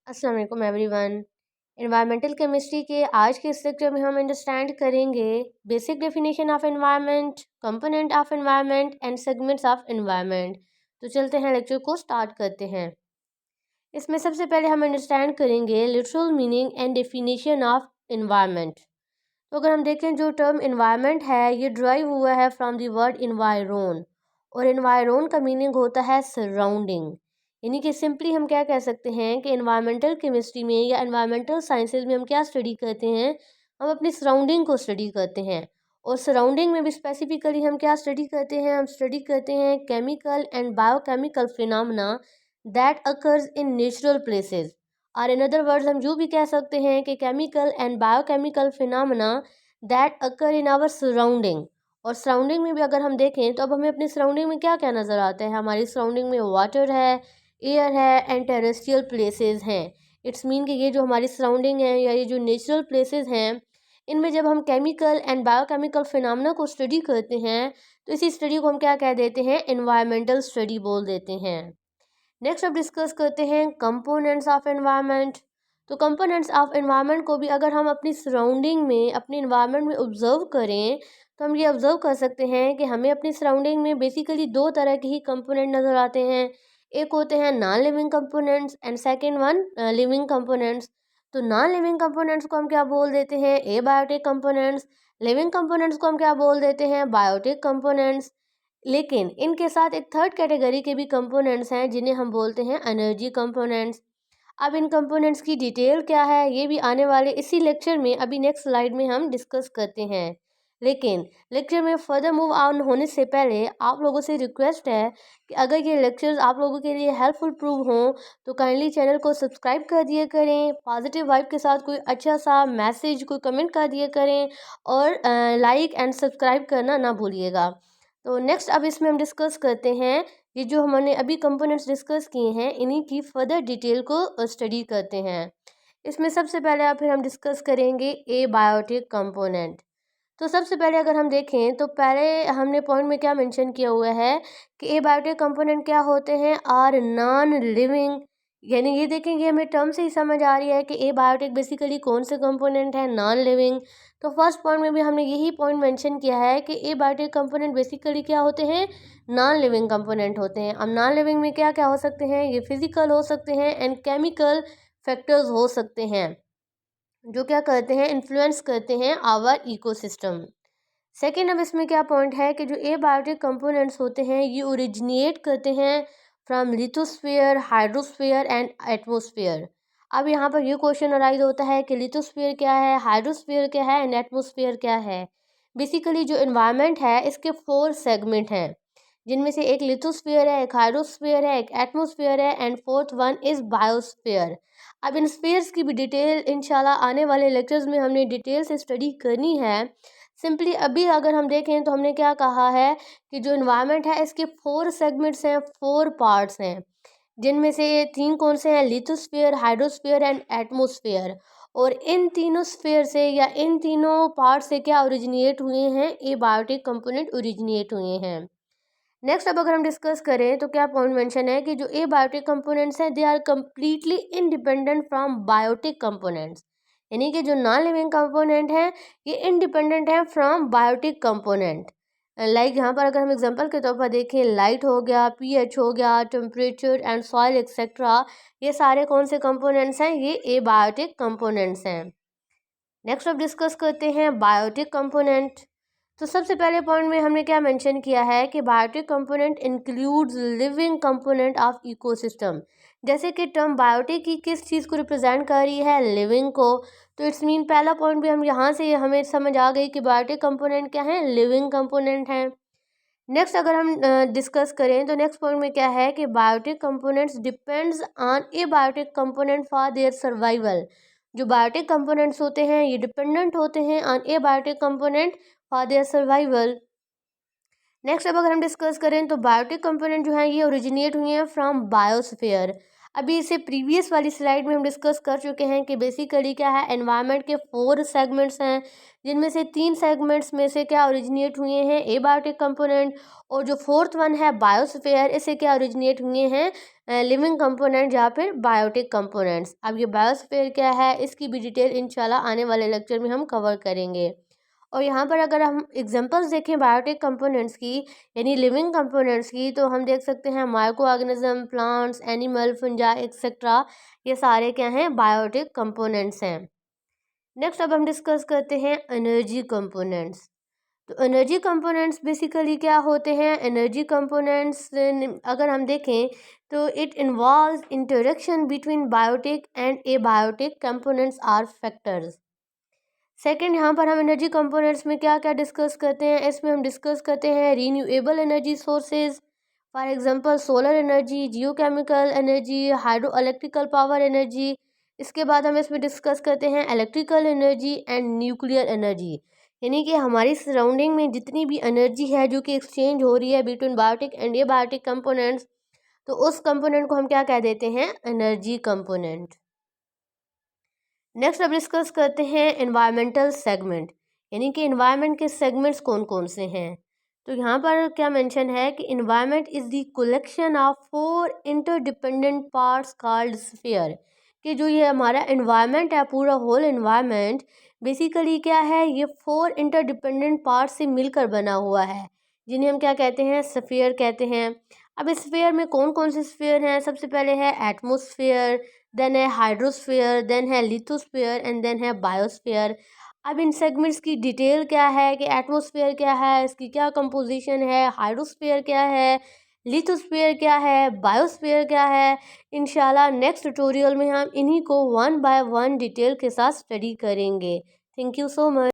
अस्सलाम वालेकुम everyone. Environmental chemistry के आज के इस लेक्चर में हम अंडरस्टैंड करेंगे basic definition of environment, component of environment and segments of environment. तो चलते हैं, लेक्चर को स्टार्ट करते हैं। इसमें सबसे पहले हम अंडरस्टैंड करेंगे literal meaning and definition of environment. तो अगर हम देखें, जो टर्म एनवायरनमेंट है ये ड्राइव हुआ है फ्रॉम द वर्ड एनवायरोन, और एनवायरोन का मीनिंग होता है सराउंडिंग। यानी कि सिंपली हम क्या कह सकते हैं कि एनवायरमेंटल केमिस्ट्री में या एनवायरमेंटल साइंसेज में हम क्या स्टडी करते हैं, हम अपनी सराउंडिंग को स्टडी करते हैं। और सराउंडिंग में भी स्पेसिफिकली हम क्या स्टडी करते हैं, हम स्टडी करते हैं chemical and biochemical phenomena that occurs in natural places. और इन अदर वर्ड्स हम जो भी कह सकते हैं कि chemical and biochemical phenomena that occur in our surrounding. और सराउंडिंग में भी अगर हम देखें तो अब हमें अपनी सराउंडिंग में क्या क्या नज़र आता है, हमारी सराउंडिंग में वाटर है, एयर है एंड टेरेस्ट्रियल प्लेसेस हैं। इट्स मीन कि ये जो हमारी सराउंडिंग है या ये जो नेचुरल प्लेसेस हैं, इनमें जब हम केमिकल एंड बायोकेमिकल फिनोमेना को स्टडी करते हैं तो इसी स्टडी को हम क्या कह देते हैं, एनवायरमेंटल स्टडी बोल देते हैं। नेक्स्ट अब डिस्कस करते हैं कंपोनेंट्स ऑफ एनवायरनमेंट। तो कंपोनेंट्स ऑफ एनवायरनमेंट को भी अगर हम अपनी सराउंडिंग में, अपने एनवायरनमेंट में ऑब्जर्व करें तो हम ये ऑब्जर्व कर सकते हैं कि हमें अपनी सराउंडिंग में बेसिकली दो तरह के ही कंपोनेंट नज़र आते हैं। एक होते हैं non living components and second one living components. तो नॉन लिविंग कंपोनेंट्स को हम क्या बोल देते हैं, एबायोटिक कंपोनेंट्स। लिविंग कंपोनेंट्स को हम क्या बोल देते हैं, बायोटिक कंपोनेंट्स। लेकिन इनके साथ एक थर्ड कैटेगरी के भी कंपोनेंट्स हैं जिन्हें हम बोलते हैं एनर्जी कंपोनेंट्स। अब इन कंपोनेंट्स की डिटेल क्या है ये भी आने वाले इसी लेक्चर में, अभी नेक्स्ट स्लाइड में हम डिस्कस करते हैं। लेकिन लेक्चर में फर्दर मूव ऑन होने से पहले आप लोगों से रिक्वेस्ट है कि अगर ये लेक्चर्स आप लोगों के लिए हेल्पफुल प्रूव हों तो काइंडली चैनल को सब्सक्राइब कर दिया करें, पॉजिटिव वाइब के साथ कोई अच्छा सा मैसेज, कोई कमेंट कर दिया करें, और लाइक एंड सब्सक्राइब करना ना भूलिएगा। तो नेक्स्ट अब इसमें हम डिस्कस करते हैं, ये जो हमने अभी कंपोनेंट्स डिस्कस किए हैं इन्हीं की फर्दर डिटेल को स्टडी करते हैं। इसमें सबसे पहले आप फिर हम डिस्कस करेंगे एबायोटिक कंपोनेंट। तो सबसे पहले अगर हम देखें तो पहले हमने पॉइंट में क्या मेंशन किया हुआ है कि एबायोटिक कंपोनेंट क्या होते हैं, आर नॉन लिविंग। यानी ये देखेंगे हमें टर्म से ही समझ आ रही है कि एबायोटिक बेसिकली कौन से कंपोनेंट है, नॉन लिविंग। तो फर्स्ट पॉइंट में भी हमने यही पॉइंट मेंशन किया है कि एबायोटिक कंपोनेंट बेसिकली क्या होते हैं, नॉन लिविंग कंपोनेंट होते हैं। अब नॉन लिविंग में क्या क्या हो सकते हैं, ये फिजिकल हो सकते हैं एंड केमिकल फैक्टर्स हो सकते हैं जो क्या करते हैं, इन्फ्लुएंस करते हैं आवर इकोसिस्टम। सेकेंड, अब इसमें क्या पॉइंट है कि जो एबायोटिक कंपोनेंट्स होते हैं ये ओरिजिनेट करते हैं from lithosphere, hydrosphere and atmosphere. अब यहाँ पर ये क्वेश्चन अराइज होता है कि लिथोस्फीयर क्या है, हाइड्रोस्फीयर क्या है एंड एटमोस्फीयर क्या है। बेसिकली जो इन्वायरमेंट है इसके 4 सेगमेंट हैं, जिनमें से एक लिथोस्फीयर है, एक हाइड्रोस्फीयर है, एक एटमोस्फीयर है and fourth one is biosphere. अब इन स्फीयर्स की भी डिटेल इंशाल्लाह आने वाले लेक्चर्स में हमने डिटेल से स्टडी करनी है। सिंपली अभी अगर हम देखें तो हमने क्या कहा है कि जो इन्वायरमेंट है इसके 4 सेगमेंट्स हैं, 4 पार्ट्स हैं, जिनमें से 3 कौन से हैं, लिथोस्फीयर, हाइड्रोस्फीयर एंड एटमोस्फीयर। और इन तीनों स्फीयर से या इन तीनों पार्ट से क्या ओरिजिनेट हुए हैं, एबायोटिक कंपोनेंट ओरिजिनेट हुए हैं। नेक्स्ट अब अगर हम डिस्कस करें तो क्या पॉइंट मेंशन है कि जो एबायोटिक कंपोनेंट्स हैं they are completely independent from biotic components. यानी कि जो नॉन लिविंग कंपोनेंट हैं ये इंडिपेंडेंट है फ्रॉम बायोटिक कंपोनेंट। लाइक यहाँ पर अगर हम एग्जांपल के तौर पर देखें, लाइट हो गया, पीएच हो गया, टेम्परेचर एंड सॉइल एक्सेट्रा, ये सारे कौन से कंपोनेंट्स हैं, ये एबायोटिक कंपोनेंट्स हैं। नेक्स्ट अब डिस्कस करते हैं बायोटिक कंपोनेंट। तो सबसे पहले पॉइंट में हमने क्या मेंशन किया है कि biotic component includes living component of ecosystem. जैसे कि टर्म बायोटिक की किस चीज़ को रिप्रेजेंट कर रही है, लिविंग को। तो इट्स मीन पहला पॉइंट भी हम यहाँ से हमें समझ आ गई कि बायोटिक कंपोनेंट क्या है, लिविंग कंपोनेंट है। नेक्स्ट अगर हम डिस्कस करें तो नेक्स्ट पॉइंट में क्या है कि biotic components depends on abiotic component for their survival. जो बायोटिक कंपोनेंट्स होते हैं ये डिपेंडेंट होते हैं on abiotic component for their survival. Next अब अगर हम डिस्कस करें तो बायोटिक कंपोनेंट जो है ये ओरिजिनेट हुए हैं फ्रॉम बायोस्फीयर। अभी इसे प्रीवियस वाली स्लाइड में हम डिस्कस कर चुके हैं कि बेसिकली क्या है, एनवायरनमेंट के 4 सेगमेंट्स हैं, जिनमें से 3 सेगमेंट्स में से क्या ओरिजिनेट हुए हैं एबायोटिक कंपोनेंट, और जो फोर्थ वन है बायोस्फीयर, इससे क्या ओरिजिनेट हुए हैं लिविंग कंपोनेंट या फिर बायोटिक कंपोनेंट्स। अब ये बायोस्फीयर क्या है, इसकी भी डिटेल इंशाल्लाह आने वाले लेक्चर में हम कवर करेंगे। और यहाँ पर अगर हम एग्जांपल्स देखें बायोटिक कंपोनेंट्स की, यानी लिविंग कंपोनेंट्स की, तो हम देख सकते हैं micro organism, plants, animal, फंजा etcetera, ये सारे क्या हैं, बायोटिक कंपोनेंट्स हैं। नेक्स्ट अब हम डिस्कस करते हैं एनर्जी कंपोनेंट्स। तो एनर्जी कंपोनेंट्स बेसिकली क्या होते हैं, एनर्जी कंपोनेंट्स अगर हम देखें तो it involves interaction between biotic and abiotic components or factors. Second, यहाँ पर हम एनर्जी कंपोनेंट्स में क्या क्या डिस्कस करते हैं, इसमें हम डिस्कस करते हैं renewable energy sources, for example solar energy, geochemical energy, hydro electrical power energy. इसके बाद हम इसमें डिस्कस करते हैं electrical energy and nuclear energy, यानी कि हमारी सराउंडिंग में जितनी भी एनर्जी है जो कि एक्सचेंज हो रही है between biotic and abiotic components, तो उस कंपोनेंट को हम क्या कह देते हैं, एनर्जी कंपोनेंट। नेक्स्ट अब डिस्कस करते हैं एनवायरमेंटल सेगमेंट, यानी कि एनवायरमेंट के सेगमेंट्स कौन कौन से हैं। तो यहाँ पर क्या मेंशन है कि environment is the collection of 4 interdependent parts called sphere, कि जो ये हमारा एनवायरमेंट है, पूरा होल एनवायरमेंट बेसिकली क्या है, ये 4 इंटरडिपेंडेंट पार्ट्स से मिलकर बना हुआ है, जिन्हें हम क्या कहते हैं, स्फीयर कहते हैं। अब इस स्फीयर में कौन कौन से स्फीयर हैं, सबसे पहले है एटमोस्फेयर, देन है हाइड्रोस्फीयर, देन है लिथोस्फीयर एंड देन है बायोस्फीयर। अब इन सेगमेंट्स की डिटेल क्या है कि एटमॉस्फेयर क्या है, इसकी क्या कंपोजिशन है, हाइड्रोस्फीयर क्या है, लिथोस्फीयर क्या है, बायोस्फीयर क्या है। इंशाल्लाह नेक्स्ट ट्यूटोरियल में हम इन्हीं को वन बाय वन डिटेल के साथ स्टडी करेंगे। Thank you so much.